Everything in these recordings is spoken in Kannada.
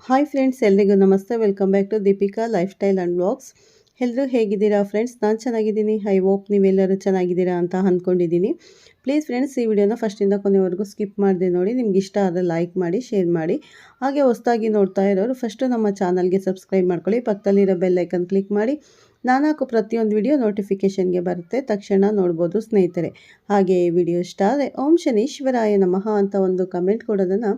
ಹಾಯ್ ಫ್ರೆಂಡ್ಸ್, ಎಲ್ರಿಗೂ ನಮಸ್ತೆ. Welcome back to Deepika lifestyle and vlogs. ಎಲ್ಲರೂ ಹೇಗಿದ್ದೀರಾ ಫ್ರೆಂಡ್ಸ್? ನಾನು ಚೆನ್ನಾಗಿದ್ದೀನಿ. ಐ ಹೋಪ್ ನೀವೆಲ್ಲರೂ ಚೆನ್ನಾಗಿದ್ದೀರಾ ಅಂತ ಅಂದ್ಕೊಂಡಿದ್ದೀನಿ. ಪ್ಲೀಸ್ ಫ್ರೆಂಡ್ಸ್, ಈ ವಿಡಿಯೋನ ಫಸ್ಟಿಂದ ಕೊನೆವರೆಗೂ ಸ್ಕಿಪ್ ಮಾಡದೆ ನೋಡಿ. ನಿಮ್ಗೆ ಇಷ್ಟ ಆದರೆ ಲೈಕ್ ಮಾಡಿ, ಶೇರ್ ಮಾಡಿ. ಹಾಗೆ ಹೊಸದಾಗಿ ನೋಡ್ತಾ ಇರೋರು ಫಸ್ಟು ನಮ್ಮ ಚಾನಲ್ಗೆ ಸಬ್ಸ್ಕ್ರೈಬ್ ಮಾಡ್ಕೊಳ್ಳಿ. ಪಕ್ಕದಲ್ಲಿರೋ ಬೆಲ್ ಐಕನ್ ಕ್ಲಿಕ್ ಮಾಡಿ. ನಾನು ಹಾಕೋ ಪ್ರತಿಯೊಂದು ವಿಡಿಯೋ ನೋಟಿಫಿಕೇಷನ್ಗೆ ಬರುತ್ತೆ, ತಕ್ಷಣ ನೋಡ್ಬೋದು ಸ್ನೇಹಿತರೆ. ಹಾಗೆ ಈ ವಿಡಿಯೋ ಇಷ್ಟ ಆದರೆ ಓಂ ಶನೀಶ್ವರಾಯ ನಮಃ ಅಂತ ಒಂದು ಕಮೆಂಟ್ ಕೊಡೋದನ್ನು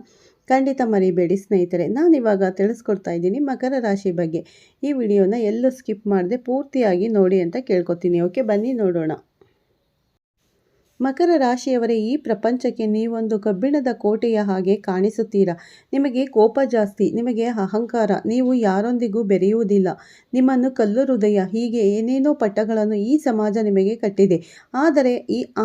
ಖಂಡಿತ ಮರಿಬೇಡಿ ಸ್ನೇಹಿತರೆ. ನಾನಿವಾಗ ತಿಳಿಸ್ಕೊಡ್ತಾ ಇದ್ದೀನಿ ಮಕರ ರಾಶಿ ಬಗ್ಗೆ. ಈ ವಿಡಿಯೋನ ಎಲ್ಲೂ ಸ್ಕಿಪ್ ಮಾಡದೆ ಪೂರ್ತಿಯಾಗಿ ನೋಡಿ ಅಂತ ಕೇಳ್ಕೊತೀನಿ. ಓಕೆ, ಬನ್ನಿ ನೋಡೋಣ. ಮಕರ ರಾಶಿಯವರೇ, ಈ ಪ್ರಪಂಚಕ್ಕೆ ನೀವೊಂದು ಕಬ್ಬಿಣದ ಕೋಟೆಯ ಹಾಗೆ ಕಾಣಿಸುತ್ತೀರಾ. ನಿಮಗೆ ಕೋಪ ಜಾಸ್ತಿ, ನಿಮಗೆ ಅಹಂಕಾರ, ನೀವು ಯಾರೊಂದಿಗೂ ಬೆರೆಯುವುದಿಲ್ಲ, ನಿಮ್ಮನ್ನು ಕಲ್ಲು ಹೃದಯ, ಹೀಗೆ ಏನೇನೋ ಪಟ್ಟಗಳನ್ನು ಈ ಸಮಾಜ ನಿಮಗೆ ಕಟ್ಟಿದೆ. ಆದರೆ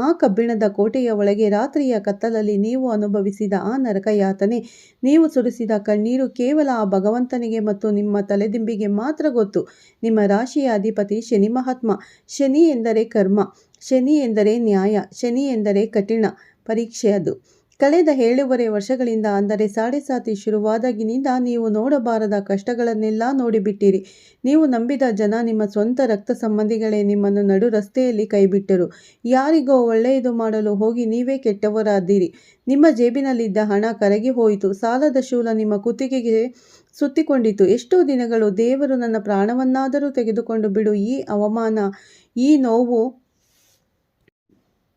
ಆ ಕಬ್ಬಿಣದ ಕೋಟೆಯ ಒಳಗೆ ರಾತ್ರಿಯ ಕತ್ತಲಲ್ಲಿ ನೀವು ಅನುಭವಿಸಿದ ಆ ನರಕ ಯಾತನೆ, ನೀವು ಸುರಿಸಿದ ಕಣ್ಣೀರು ಕೇವಲ ಆ ಭಗವಂತನಿಗೆ ಮತ್ತು ನಿಮ್ಮ ತಲೆದಿಂಬಿಗೆ ಮಾತ್ರ ಗೊತ್ತು. ನಿಮ್ಮ ರಾಶಿಯ ಅಧಿಪತಿ ಶನಿ ಮಹಾತ್ಮ. ಶನಿ ಎಂದರೆ ಕರ್ಮ, ಶನಿ ಎಂದರೆ ನ್ಯಾಯ, ಶನಿ ಎಂದರೆ ಕಠಿಣ ಪರೀಕ್ಷೆ. ಅದು ಕಳೆದ 7 ವರ್ಷಗಳಿಂದ, ಅಂದರೆ ಸಾಡೆ ಸಾತಿ ಶುರುವಾದಾಗಿನಿಂದ ನೀವು ನೋಡಬಾರದ ಕಷ್ಟಗಳನ್ನೆಲ್ಲ ನೋಡಿಬಿಟ್ಟಿರಿ. ನೀವು ನಂಬಿದ ಜನ, ನಿಮ್ಮ ಸ್ವಂತ ರಕ್ತ ಸಂಬಂಧಿಗಳೇ ನಿಮ್ಮನ್ನು ನಡು ರಸ್ತೆಯಲ್ಲಿ ಕೈಬಿಟ್ಟರು. ಯಾರಿಗೋ ಒಳ್ಳೆಯದು ಮಾಡಲು ಹೋಗಿ ನೀವೇ ಕೆಟ್ಟವರಾದಿರಿ. ನಿಮ್ಮ ಜೇಬಿನಲ್ಲಿದ್ದ ಹಣ ಕರಗಿ ಹೋಯಿತು. ಸಾಲದ ಶೂಲ ನಿಮ್ಮ ಕುತ್ತಿಗೆಗೆ ಸುತ್ತಿಕೊಂಡಿತು. ಎಷ್ಟೋ ದಿನಗಳು ದೇವರು ನನ್ನ ಪ್ರಾಣವನ್ನಾದರೂ ತೆಗೆದುಕೊಂಡು ಬಿಡು, ಈ ಅವಮಾನ, ಈ ನೋವು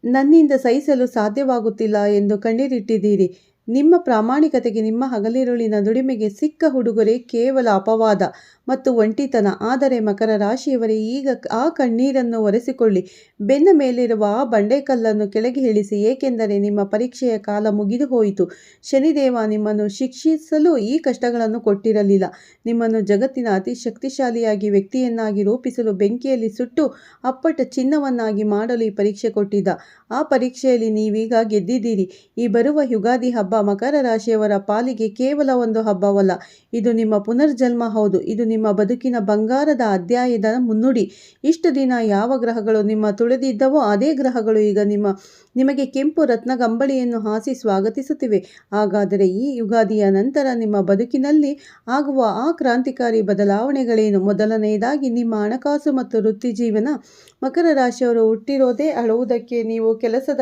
ನನ್ನಿಂದ ಸಹಿಸಲು ಸಾಧ್ಯವಾಗುತ್ತಿಲ್ಲ ಎಂದು ಕಣ್ಣೀರಿಟ್ಟಿದ್ದೀರಿ. ನಿಮ್ಮ ಪ್ರಾಮಾಣಿಕತೆಗೆ, ನಿಮ್ಮ ಹಗಲಿರುಳಿನ ದುಡಿಮೆಗೆ ಸಿಕ್ಕ ಉಡುಗೊರೆ ಕೇವಲ ಅಪವಾದ ಮತ್ತು ಒಂಟಿತನ. ಆದರೆ ಮಕರ ರಾಶಿಯವರೇ, ಈಗ ಆ ಕಣ್ಣೀರನ್ನು ಒರೆಸಿಕೊಳ್ಳಿ. ಬೆನ್ನ ಮೇಲಿರುವ ಆ ಬಂಡೆಕಲ್ಲನ್ನು ಕೆಳಗೆ ಇಳಿಸಿ, ಏಕೆಂದರೆ ನಿಮ್ಮ ಪರೀಕ್ಷೆಯ ಕಾಲ ಮುಗಿದು ಹೋಯಿತು. ಶನಿದೇವ ನಿಮ್ಮನ್ನು ಶಿಕ್ಷಿಸಲು ಈ ಕಷ್ಟಗಳನ್ನು ಕೊಟ್ಟಿರಲಿಲ್ಲ. ನಿಮ್ಮನ್ನು ಜಗತ್ತಿನ ಅತಿ ಶಕ್ತಿಶಾಲಿಯಾಗಿ ವ್ಯಕ್ತಿಯನ್ನಾಗಿ ರೂಪಿಸಲು, ಬೆಂಕಿಯಲ್ಲಿ ಸುಟ್ಟು ಅಪ್ಪಟ ಚಿನ್ನವನ್ನಾಗಿ ಮಾಡಲು ಈ ಪರೀಕ್ಷೆ ಕೊಟ್ಟಿದ್ದ. ಆ ಪರೀಕ್ಷೆಯಲ್ಲಿ ನೀವೀಗ ಗೆದ್ದಿದ್ದೀರಿ. ಈ ಬರುವ ಯುಗಾದಿ ಹಬ್ಬ ಮಕರ ರಾಶಿಯವರ ಪಾಲಿಗೆ ಕೇವಲ ಒಂದು ಹಬ್ಬವಲ್ಲ, ಇದು ನಿಮ್ಮ ಪುನರ್ಜನ್ಮ. ಹೌದು, ಇದು ನಿಮ್ಮ ಬದುಕಿನ ಬಂಗಾರದ ಅಧ್ಯಾಯದ ಮುನ್ನುಡಿ. ಇಷ್ಟು ದಿನ ಯಾವ ಗ್ರಹಗಳು ನಿಮ್ಮ ತುಳಿದಿದ್ದವೋ ಅದೇ ಗ್ರಹಗಳು ಈಗ ನಿಮಗೆ ಕೆಂಪು ರತ್ನಗಂಬಳಿಯನ್ನು ಹಾಸಿ ಸ್ವಾಗತಿಸುತ್ತಿವೆ. ಹಾಗಾದರೆ ಈ ಯುಗಾದಿಯ ನಂತರ ನಿಮ್ಮ ಬದುಕಿನಲ್ಲಿ ಆಗುವ ಆ ಕ್ರಾಂತಿಕಾರಿ ಬದಲಾವಣೆಗಳೇನು? ಮೊದಲನೆಯದಾಗಿ ನಿಮ್ಮ ಹಣಕಾಸು ಮತ್ತು ವೃತ್ತಿ ಜೀವನ. ಮಕರ ರಾಶಿಯವರು ಹುಟ್ಟಿರೋದೇ ಅಳುವುದಕ್ಕೆ. ನೀವು ಕೆಲಸದ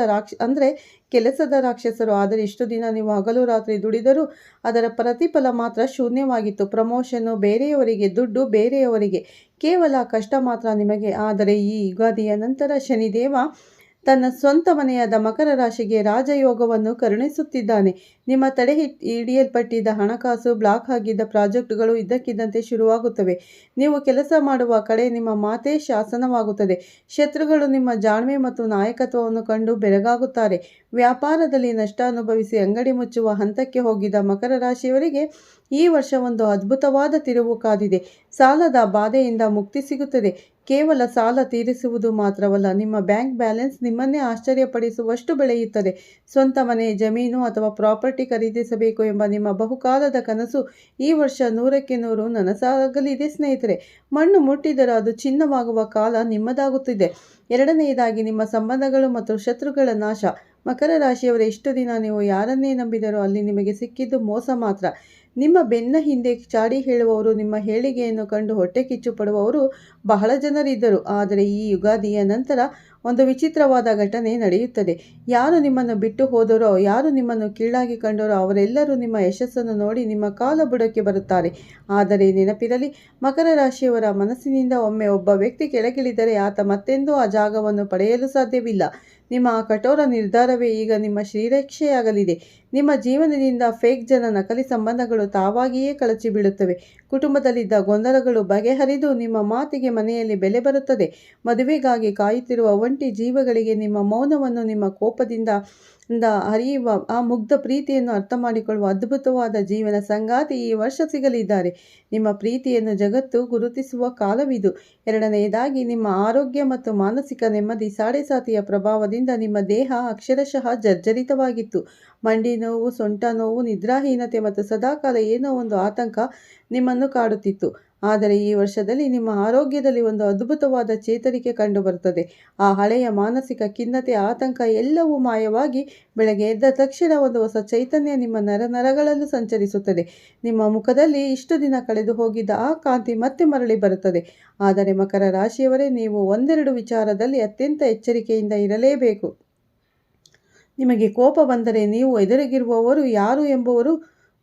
ರಾಕ್ಷಸರು. ಆದರೆ ಇಷ್ಟು ದಿನ ನೀವು ಹಗಲು ರಾತ್ರಿ ದುಡಿದರೂ ಅದರ ಪ್ರತಿಫಲ ಮಾತ್ರ ಶೂನ್ಯವಾಗಿತ್ತು. ಪ್ರಮೋಷನ್ನು ಬೇರೆಯವರಿಗೆ, ದುಡ್ಡು ಬೇರೆಯವರಿಗೆ, ಕೇವಲ ಕಷ್ಟ ಮಾತ್ರ ನಿಮಗೆ. ಆದರೆ ಈ ಯುಗಾದಿಯ ನಂತರ ಶನಿದೇವ ತನ್ನ ಸ್ವಂತ ಮನೆಯಾದ ಮಕರ ರಾಶಿಗೆ ರಾಜಯೋಗವನ್ನು ಕರುಣಿಸುತ್ತಿದ್ದಾನೆ. ನಿಮ್ಮ ತಡೆ ಹಿಡಿಯಲ್ಪಟ್ಟಿದ್ದ ಹಣಕಾಸು, ಬ್ಲಾಕ್ ಆಗಿದ್ದ ಪ್ರಾಜೆಕ್ಟ್ಗಳು ಇದ್ದಕ್ಕಿದ್ದಂತೆ ಶುರುವಾಗುತ್ತವೆ. ನೀವು ಕೆಲಸ ಮಾಡುವ ಕಡೆ ನಿಮ್ಮ ಮಾತೇ ಶಾಸನವಾಗುತ್ತದೆ. ಶತ್ರುಗಳು ನಿಮ್ಮ ಜಾಣ್ಮೆ ಮತ್ತು ನಾಯಕತ್ವವನ್ನು ಕಂಡು ಬೆರಗಾಗುತ್ತಾರೆ. ವ್ಯಾಪಾರದಲ್ಲಿ ನಷ್ಟ ಅನುಭವಿಸಿ ಅಂಗಡಿ ಮುಚ್ಚುವ ಹಂತಕ್ಕೆ ಹೋಗಿದ್ದ ಮಕರ ರಾಶಿಯವರಿಗೆ ಈ ವರ್ಷ ಒಂದು ಅದ್ಭುತವಾದ ತಿರುವು ಕಾದಿದೆ. ಸಾಲದ ಬಾಧೆಯಿಂದ ಮುಕ್ತಿ ಸಿಗುತ್ತದೆ. ಕೇವಲ ಸಾಲ ತೀರಿಸುವುದು ಮಾತ್ರವಲ್ಲ, ನಿಮ್ಮ ಬ್ಯಾಂಕ್ ಬ್ಯಾಲೆನ್ಸ್ ನಿಮ್ಮನ್ನೇ ಆಶ್ಚರ್ಯಪಡಿಸುವಷ್ಟು ಬೆಳೆಯುತ್ತದೆ. ಸ್ವಂತ ಮನೆ, ಜಮೀನು ಅಥವಾ ಪ್ರಾಪರ್ಟಿ ಖರೀದಿಸಬೇಕು ಎಂಬ ನಿಮ್ಮ ಬಹುಕಾಲದ ಕನಸು ಈ ವರ್ಷ 100ಕ್ಕೆ 100 ನನಸಾಗಲಿದೆ ಸ್ನೇಹಿತರೆ. ಮಣ್ಣು ಮುಟ್ಟಿದರೂ ಅದು ಚಿನ್ನವಾಗುವ ಕಾಲ ನಿಮ್ಮದಾಗುತ್ತಿದೆ. ಎರಡನೆಯದಾಗಿ ನಿಮ್ಮ ಸಂಬಂಧಗಳು ಮತ್ತು ಶತ್ರುಗಳ ನಾಶ. ಮಕರ ರಾಶಿಯವರ, ಇಷ್ಟು ದಿನ ನೀವು ಯಾರನ್ನೇ ನಂಬಿದರೂ ಅಲ್ಲಿ ನಿಮಗೆ ಸಿಕ್ಕಿದ್ದು ಮೋಸ ಮಾತ್ರ. ನಿಮ್ಮ ಬೆನ್ನ ಹಿಂದೆ ಚಾಡಿ ಹೇಳುವವರು, ನಿಮ್ಮ ಹೇಳಿಕೆಯನ್ನು ಕಂಡು ಹೊಟ್ಟೆ ಕಿಚ್ಚು ಪಡುವವರು ಬಹಳ ಜನರಿದ್ದರು. ಆದರೆ ಈ ಯುಗಾದಿಯ ನಂತರ ಒಂದು ವಿಚಿತ್ರವಾದ ಘಟನೆ ನಡೆಯುತ್ತದೆ. ಯಾರು ನಿಮ್ಮನ್ನು ಬಿಟ್ಟು ಹೋದರೋ, ಯಾರು ನಿಮ್ಮನ್ನು ಕೀಳಾಗಿ ಕಂಡರೋ ಅವರೆಲ್ಲರೂ ನಿಮ್ಮ ಯಶಸ್ಸನ್ನು ನೋಡಿ ನಿಮ್ಮ ಕಾಲ ಬುಡಕ್ಕೆ ಬರುತ್ತಾರೆ. ಆದರೆ ನೆನಪಿರಲಿ, ಮಕರ ರಾಶಿಯವರ ಮನಸ್ಸಿನಿಂದ ಒಮ್ಮೆ ಒಬ್ಬ ವ್ಯಕ್ತಿ ಕೆಳಗಿಳಿದರೆ ಆತ ಮತ್ತೆಂದೂ ಆ ಜಾಗವನ್ನು ಪಡೆಯಲು ಸಾಧ್ಯವಿಲ್ಲ. ನಿಮ್ಮ ಆ ಕಠೋರ ನಿರ್ಧಾರವೇ ಈಗ ನಿಮ್ಮ ಶ್ರೀರಕ್ಷೆಯಾಗಲಿದೆ. ನಿಮ್ಮ ಜೀವನದಿಂದ ಫೇಕ್ ಜನ, ನಕಲಿ ಸಂಬಂಧಗಳು ತಾವಾಗಿಯೇ ಕಳಚಿ ಬೀಳುತ್ತವೆ. ಕುಟುಂಬದಲ್ಲಿದ್ದ ಗೊಂದಲಗಳು ಬಗೆಹರಿದು ನಿಮ್ಮ ಮಾತಿಗೆ ಮನೆಯಲ್ಲಿ ಬೆಲೆ ಬರುತ್ತದೆ. ಮದುವೆಗಾಗಿ ಕಾಯುತ್ತಿರುವ ಒಂಟಿ ಜೀವಗಳಿಗೆ ನಿಮ್ಮ ಮೌನವನ್ನು, ನಿಮ್ಮ ಕೋಪದಿಂದ ಹರಿಯುವ ಆ ಮುಗ್ಧ ಪ್ರೀತಿಯನ್ನು ಅರ್ಥ ಮಾಡಿಕೊಳ್ಳುವ ಅದ್ಭುತವಾದ ಜೀವನ ಸಂಗಾತಿ ಈ ವರ್ಷ ಸಿಗಲಿದ್ದಾರೆ. ನಿಮ್ಮ ಪ್ರೀತಿಯನ್ನು ಜಗತ್ತು ಗುರುತಿಸುವ ಕಾಲವಿದು. ಎರಡನೆಯದಾಗಿ ನಿಮ್ಮ ಆರೋಗ್ಯ ಮತ್ತು ಮಾನಸಿಕ ನೆಮ್ಮದಿ. ಸಾಡೆ ಸಾತಿಯ ಪ್ರಭಾವದಿಂದ ನಿಮ್ಮ ದೇಹ ಅಕ್ಷರಶಃ ಜರ್ಜರಿತವಾಗಿತ್ತು. ಮಂಡಿ ನೋವು, ಸೊಂಟ ನೋವು, ನಿದ್ರಾಹೀನತೆ ಮತ್ತು ಸದಾಕಾಲ ಏನೋ ಒಂದು ಆತಂಕ ನಿಮ್ಮನ್ನು ಕಾಡುತ್ತಿತ್ತು. ಆದರೆ ಈ ವರ್ಷದಲ್ಲಿ ನಿಮ್ಮ ಆರೋಗ್ಯದಲ್ಲಿ ಒಂದು ಅದ್ಭುತವಾದ ಚೇತರಿಕೆ ಕಂಡುಬರುತ್ತದೆ. ಆ ಹಳೆಯ ಮಾನಸಿಕ ಖಿನ್ನತೆ, ಆತಂಕ ಎಲ್ಲವೂ ಮಾಯವಾಗಿ ಬೆಳಗ್ಗೆ ಎದ್ದ ತಕ್ಷಣ ಒಂದು ಹೊಸ ಚೈತನ್ಯ ನಿಮ್ಮ ನರನರಗಳಲ್ಲೂ ಸಂಚರಿಸುತ್ತದೆ. ನಿಮ್ಮ ಮುಖದಲ್ಲಿ ಇಷ್ಟು ದಿನ ಕಳೆದು ಹೋಗಿದ್ದ ಆ ಕಾಂತಿ ಮತ್ತೆ ಮರಳಿ ಬರುತ್ತದೆ. ಆದರೆ ಮಕರ ರಾಶಿಯವರೇ, ನೀವು ಒಂದೆರಡು ವಿಚಾರದಲ್ಲಿ ಅತ್ಯಂತ ಎಚ್ಚರಿಕೆಯಿಂದ ಇರಲೇಬೇಕು. ನಿಮಗೆ ಕೋಪ ಬಂದರೆ ನೀವು ಎದುರಿಗಿರುವವರು ಯಾರು ಎಂಬುವರು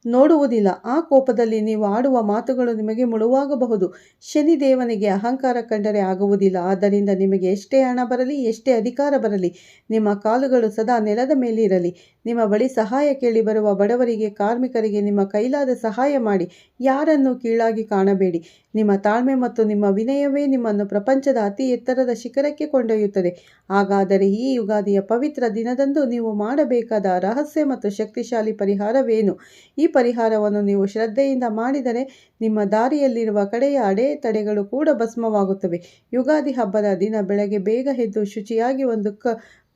ನೋಡುವುದಿಲ್ಲ. ಆ ಕೋಪದಲ್ಲಿ ನೀವು ಆಡುವ ಮಾತುಗಳು ನಿಮಗೆ ಮುಳುವಾಗಬಹುದು. ಶನಿದೇವನಿಗೆ ಅಹಂಕಾರ ಕಂಡರೆ ಆಗುವುದಿಲ್ಲ. ಆದ್ದರಿಂದ ನಿಮಗೆ ಎಷ್ಟೇ ಹಣ ಬರಲಿ, ಎಷ್ಟೇ ಅಧಿಕಾರ ಬರಲಿ, ನಿಮ್ಮ ಕಾಲುಗಳು ಸದಾ ನೆಲದ ಮೇಲಿರಲಿ. ನಿಮ್ಮ ಬಳಿ ಸಹಾಯ ಕೇಳಿ ಬರುವ ಬಡವರಿಗೆ, ಕಾರ್ಮಿಕರಿಗೆ ನಿಮ್ಮ ಕೈಲಾದ ಸಹಾಯ ಮಾಡಿ. ಯಾರನ್ನೂ ಕೀಳಾಗಿ ಕಾಣಬೇಡಿ. ನಿಮ್ಮ ತಾಳ್ಮೆ ಮತ್ತು ನಿಮ್ಮ ವಿನಯವೇ ನಿಮ್ಮನ್ನು ಪ್ರಪಂಚದ ಅತಿ ಎತ್ತರದ ಶಿಖರಕ್ಕೆ ಕೊಂಡೊಯ್ಯುತ್ತದೆ. ಹಾಗಾದರೆ ಈ ಯುಗಾದಿಯ ಪವಿತ್ರ ದಿನದಂದು ನೀವು ಮಾಡಬೇಕಾದ ರಹಸ್ಯ ಮತ್ತು ಶಕ್ತಿಶಾಲಿ ಪರಿಹಾರವೇನು? ಈ ಪರಿಹಾರವನ್ನು ನೀವು ಶ್ರದ್ಧೆಯಿಂದ ಮಾಡಿದರೆ ನಿಮ್ಮ ದಾರಿಯಲ್ಲಿರುವ ಕಡೆಯ ಅಡೆತಡೆಗಳು ಕೂಡ ಭಸ್ಮವಾಗುತ್ತವೆ. ಯುಗಾದಿ ಹಬ್ಬದ ದಿನ ಬೆಳಗ್ಗೆ ಬೇಗ ಎದ್ದು ಶುಚಿಯಾಗಿ ಒಂದು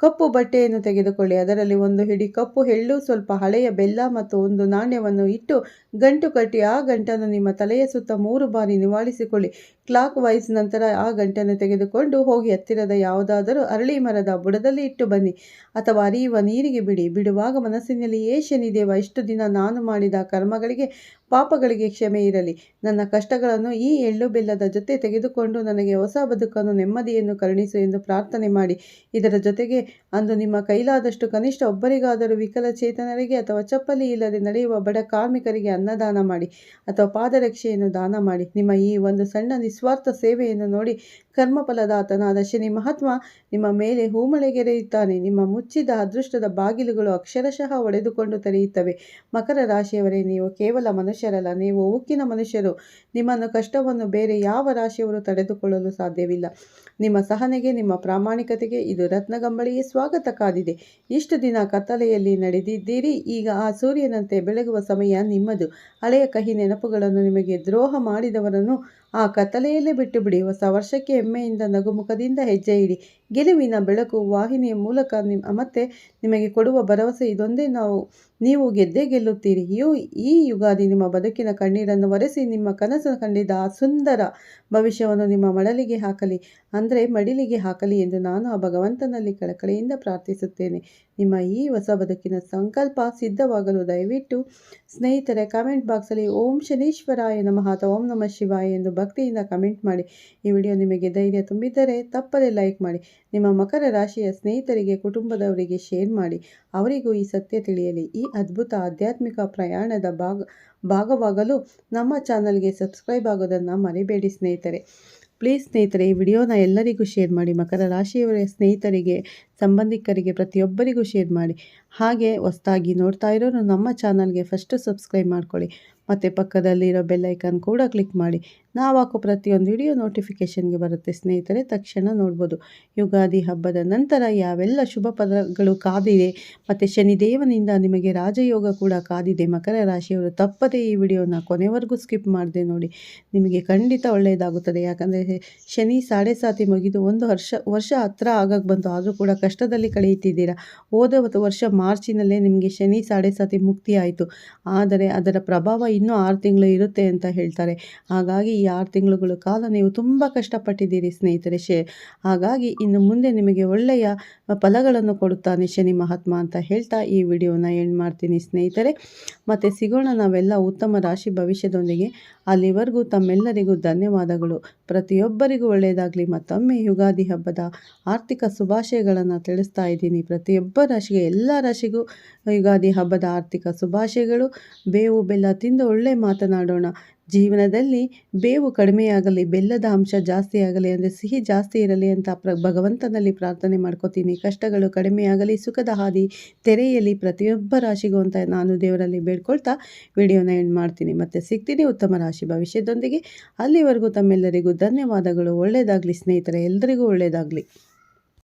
ಕಪ್ಪು ಬಟ್ಟೆಯನ್ನು ತೆಗೆದುಕೊಳ್ಳಿ. ಅದರಲ್ಲಿ ಒಂದು ಹಿಡಿ ಕಪ್ಪು ಎಳ್ಳು, ಸ್ವಲ್ಪ ಹಳೆಯ ಬೆಲ್ಲ ಮತ್ತು ಒಂದು ನಾಣ್ಯವನ್ನು ಇಟ್ಟು ಗಂಟು ಕಟ್ಟಿ ಆ ಗಂಟನ್ನು ನಿಮ್ಮ ತಲೆಯ ಸುತ್ತ 3 ಬಾರಿ ನಿವಾಳಿಸಿಕೊಳ್ಳಿ. Clock wise. ನಂತರ ಆ ಗಂಟನ್ನು ತೆಗೆದುಕೊಂಡು ಹೋಗಿ ಹತ್ತಿರದ ಯಾವುದಾದರೂ ಅರಳಿ ಮರದ ಬುಡದಲ್ಲಿ ಇಟ್ಟು ಬನ್ನಿ, ಅಥವಾ ಹರಿಯುವ ನೀರಿಗೆ ಬಿಡಿ. ಬಿಡುವಾಗ ಮನಸ್ಸಿನಲ್ಲಿ, ಏ ಶನಿದೇವ, ಇಷ್ಟು ದಿನ ನಾನು ಮಾಡಿದ ಕರ್ಮಗಳಿಗೆ, ಪಾಪಗಳಿಗೆ ಕ್ಷಮೆ ಇರಲಿ. ನನ್ನ ಕಷ್ಟಗಳನ್ನು ಈ ಎಳ್ಳು ಬೆಲ್ಲದ ಜೊತೆ ತೆಗೆದುಕೊಂಡು ನನಗೆ ಹೊಸ ಬದುಕನ್ನು, ನೆಮ್ಮದಿಯನ್ನು ಕರುಣಿಸು ಎಂದು ಪ್ರಾರ್ಥನೆ ಮಾಡಿ. ಇದರ ಜೊತೆಗೆ ಅಂದು ನಿಮ್ಮ ಕೈಲಾದಷ್ಟು ಕನಿಷ್ಠ ಒಬ್ಬರಿಗಾದರೂ ವಿಕಲಚೇತನರಿಗೆ ಅಥವಾ ಚಪ್ಪಲಿ ಇಲ್ಲದೆ ನಡೆಯುವ ಬಡ ಕಾರ್ಮಿಕರಿಗೆ ಅನ್ನದಾನ ಮಾಡಿ, ಅಥವಾ ಪಾದರಕ್ಷೆಯನ್ನು ದಾನ ಮಾಡಿ. ನಿಮ್ಮ ಈ ಒಂದು ಸಣ್ಣ ನಿಸ್ವಾರ್ಥ ಸೇವೆಯನ್ನು ನೋಡಿ ಕರ್ಮಫಲದಾತನಾದ ಶನಿ ಮಹಾತ್ಮ ನಿಮ್ಮ ಮೇಲೆ ಹೂಮಳೆಗೆರೆಯುತ್ತಾನೆ. ನಿಮ್ಮ ಮುಚ್ಚಿದ ಅದೃಷ್ಟದ ಬಾಗಿಲುಗಳು ಅಕ್ಷರಶಃ ಒಡೆದುಕೊಂಡು ತೆರೆಯುತ್ತವೆ. ಮಕರ ರಾಶಿಯವರೇ, ನೀವು ಕೇವಲ ಮನುಷ್ಯರಲ್ಲ, ನೀವು ಉಕ್ಕಿನ ಮನುಷ್ಯರು. ನಿಮ್ಮನ್ನು ಕಷ್ಟವನ್ನು ಬೇರೆ ಯಾವ ರಾಶಿಯವರು ತಡೆದುಕೊಳ್ಳಲು ಸಾಧ್ಯವಿಲ್ಲ. ನಿಮ್ಮ ಸಹನೆಗೆ, ನಿಮ್ಮ ಪ್ರಾಮಾಣಿಕತೆಗೆ ಇದು ರತ್ನಗಂಬಳಿಯೇ ಸ್ವಾಗತ ಕಾದಿದೆ. ಇಷ್ಟು ದಿನ ಕತ್ತಲೆಯಲ್ಲಿ ನಡೆದಿದ್ದೀರಿ. ಈಗ ಆ ಸೂರ್ಯನಂತೆ ಬೆಳಗುವ ಸಮಯ ನಿಮ್ಮದು. ಹಳೆಯ ಕಹಿ ನೆನಪುಗಳನ್ನು, ನಿಮಗೆ ದ್ರೋಹ ಮಾಡಿದವರನ್ನು ಆ ಕತ್ತಲೆಯಲ್ಲೇ ಬಿಟ್ಟು ಬಿಡಿ. ಹೊಸ ವರ್ಷಕ್ಕೆ ಹೆಮ್ಮೆಯಿಂದ, ನಗುಮುಖದಿಂದ ಹೆಜ್ಜೆ ಇಡಿ. ಗೆಲುವಿನ ಬೆಳಕು ವಾಹಿನಿಯ ಮೂಲಕ ಮತ್ತೆ ನಿಮಗೆ ಕೊಡುವ ಭರವಸೆ ಇದೊಂದೇ, ನೀವು ಗೆದ್ದೇ ಗೆಲ್ಲುತ್ತೀರಿ. ಈ ಯುಗಾದಿ ನಿಮ್ಮ ಬದುಕಿನ ಕಣ್ಣೀರನ್ನು ಒರೆಸಿ ನಿಮ್ಮ ಕನಸು ಕಂಡಿದ್ದ ಆ ಸುಂದರ ಭವಿಷ್ಯವನ್ನು ನಿಮ್ಮ ಮಡಿಲಿಗೆ ಹಾಕಲಿ ಎಂದು ನಾನು ಆ ಭಗವಂತನಲ್ಲಿ ಕಳಕಳಿಯಿಂದ ಪ್ರಾರ್ಥಿಸುತ್ತೇನೆ. ನಿಮ್ಮ ಈ ಹೊಸ ಬದುಕಿನ ಸಂಕಲ್ಪ ಸಿದ್ಧವಾಗಲು ದಯವಿಟ್ಟು ಸ್ನೇಹಿತರೆ ಕಾಮೆಂಟ್ ಬಾಕ್ಸಲ್ಲಿ ಓಂ ಶನೀಶ್ವರಾಯ ನಮಃ ಅಥವಾ ಓಂ ನಮಃ ಶಿವಾಯ ಎಂದು ಭಕ್ತಿಯಿಂದ ಕಮೆಂಟ್ ಮಾಡಿ. ಈ ವಿಡಿಯೋ ನಿಮಗೆ ಧೈರ್ಯ ತುಂಬಿದ್ದರೆ ತಪ್ಪದೆ ಲೈಕ್ ಮಾಡಿ. ನಿಮ್ಮ ಮಕರ ರಾಶಿಯ ಸ್ನೇಹಿತರಿಗೆ, ಕುಟುಂಬದವರಿಗೆ ಶೇರ್ ಮಾಡಿ. ಅವರಿಗೂ ಈ ಸತ್ಯ ತಿಳಿಯಲಿ. ಈ ಅದ್ಭುತ ಆಧ್ಯಾತ್ಮಿಕ ಪ್ರಯಾಣದ ಭಾಗವಾಗಲು ನಮ್ಮ ಚಾನಲ್ಗೆ ಸಬ್ಸ್ಕ್ರೈಬ್ ಆಗೋದನ್ನು ಮರಿಬೇಡಿ ಸ್ನೇಹಿತರೆ. ಪ್ಲೀಸ್ ಸ್ನೇಹಿತರೆ, ಈ ವಿಡಿಯೋನ ಎಲ್ಲರಿಗೂ ಶೇರ್ ಮಾಡಿ. ಮಕರ ರಾಶಿಯವರ ಸ್ನೇಹಿತರಿಗೆ, ಸಂಬಂಧಿಕರಿಗೆ, ಪ್ರತಿಯೊಬ್ಬರಿಗೂ ಶೇರ್ ಮಾಡಿ. ಹಾಗೆ ಹೊಸದಾಗಿ ನೋಡ್ತಾ ಇರೋರು ನಮ್ಮ ಚಾನಲ್ಗೆ ಫಸ್ಟು ಸಬ್ಸ್ಕ್ರೈಬ್ ಮಾಡ್ಕೊಳ್ಳಿ. ಮತ್ತು ಪಕ್ಕದಲ್ಲಿರೋ ಬೆಲ್ ಐಕಾನ್ ಕೂಡ ಕ್ಲಿಕ್ ಮಾಡಿ. ನಾವು ಹಾಕೋ ಪ್ರತಿಯೊಂದು ವಿಡಿಯೋ ನೋಟಿಫಿಕೇಷನ್ಗೆ ಬರುತ್ತೆ ಸ್ನೇಹಿತರೆ, ತಕ್ಷಣ ನೋಡ್ಬೋದು. ಯುಗಾದಿ ಹಬ್ಬದ ನಂತರ ಯಾವೆಲ್ಲ ಶುಭ ಫಲಗಳು ಕಾದಿದೆ, ಮತ್ತು ಶನಿದೇವನಿಂದ ನಿಮಗೆ ರಾಜಯೋಗ ಕೂಡ ಕಾದಿದೆ. ಮಕರ ರಾಶಿಯವರು ತಪ್ಪದೇ ಈ ವಿಡಿಯೋನ ಕೊನೆವರೆಗೂ ಸ್ಕಿಪ್ ಮಾಡದೆ ನೋಡಿ. ನಿಮಗೆ ಖಂಡಿತ ಒಳ್ಳೆಯದಾಗುತ್ತದೆ. ಯಾಕಂದರೆ ಶನಿ 7.5 ಮುಗಿದು ಒಂದು ವರ್ಷ ಹತ್ರ ಆಗಕ್ಕೆ ಬಂತು, ಆದರೂ ಕೂಡ ಕಷ್ಟದಲ್ಲಿ ಕಳೆಯುತ್ತಿದ್ದೀರಾ. ಹೋದ ವರ್ಷ ಮಾರ್ಚಿನಲ್ಲೇ ನಿಮಗೆ ಶನಿ 7.5 ಮುಕ್ತಿ ಆಯಿತು. ಆದರೆ ಅದರ ಪ್ರಭಾವ ಇನ್ನೂ 6 ತಿಂಗಳು ಇರುತ್ತೆ ಅಂತ ಹೇಳ್ತಾರೆ. ಹಾಗಾಗಿ ಈ 6 ತಿಂಗಳುಗಳ ಕಾಲ ನೀವು ತುಂಬ ಕಷ್ಟಪಟ್ಟಿದ್ದೀರಿ ಸ್ನೇಹಿತರೆ. ಹಾಗಾಗಿ ಇನ್ನು ಮುಂದೆ ನಿಮಗೆ ಒಳ್ಳೆಯ ಫಲಗಳನ್ನು ಕೊಡುತ್ತಾನೆ ಶನಿ ಮಹಾತ್ಮ ಅಂತ ಹೇಳ್ತಾ ಈ ವಿಡಿಯೋನ ಎಂಡ್ ಮಾಡ್ತೀನಿ ಸ್ನೇಹಿತರೆ. ಮತ್ತು ಸಿಗೋಣ ನಾವೆಲ್ಲ ಉತ್ತಮ ರಾಶಿ ಭವಿಷ್ಯದೊಂದಿಗೆ. ಅಲ್ಲಿವರೆಗೂ ತಮ್ಮೆಲ್ಲರಿಗೂ ಧನ್ಯವಾದಗಳು. ಪ್ರತಿಯೊಬ್ಬರಿಗೂ ಒಳ್ಳೆಯದಾಗಲಿ. ಮತ್ತೊಮ್ಮೆ ಯುಗಾದಿ ಹಬ್ಬದ ಆರ್ಥಿಕ ಶುಭಾಶಯಗಳನ್ನು ತಿಳಿಸ್ತಾ ಇದ್ದೀನಿ. ಪ್ರತಿಯೊಬ್ಬ ರಾಶಿಗೆ, ಎಲ್ಲ ರಾಶಿಗೂ ಯುಗಾದಿ ಹಬ್ಬದ ಆರ್ಥಿಕ ಶುಭಾಶಯಗಳು. ಬೇವು ಬೆಲ್ಲ ತಿಂದು ಒಳ್ಳೆ ಮಾತನಾಡೋಣ. ಜೀವನದಲ್ಲಿ ಬೇವು ಕಡಿಮೆಯಾಗಲಿ, ಬೆಲ್ಲದ ಅಂಶ ಜಾಸ್ತಿ ಆಗಲಿ, ಅಂದರೆ ಸಿಹಿ ಜಾಸ್ತಿ ಇರಲಿ ಅಂತ ಭಗವಂತನಲ್ಲಿ ಪ್ರಾರ್ಥನೆ ಮಾಡ್ಕೋತೀನಿ. ಕಷ್ಟಗಳು ಕಡಿಮೆಯಾಗಲಿ, ಸುಖದ ಹಾದಿ ತೆರೆಯಲಿ ಪ್ರತಿಯೊಬ್ಬ ರಾಶಿಗೂ ಅಂತ ನಾನು ದೇವರಲ್ಲಿ ಬೇಡ್ಕೊಳ್ತಾ ವಿಡಿಯೋನ ಎಂಡ್ ಮಾಡ್ತೀನಿ. ಮತ್ತು ಸಿಗ್ತೀನಿ ಉತ್ತಮ ರಾಶಿ ಭವಿಷ್ಯದೊಂದಿಗೆ. ಅಲ್ಲಿವರೆಗೂ ತಮ್ಮೆಲ್ಲರಿಗೂ ಧನ್ಯವಾದಗಳು. ಒಳ್ಳೆಯದಾಗಲಿ ಸ್ನೇಹಿತರೆ, ಎಲ್ಲರಿಗೂ ಒಳ್ಳೆಯದಾಗಲಿ.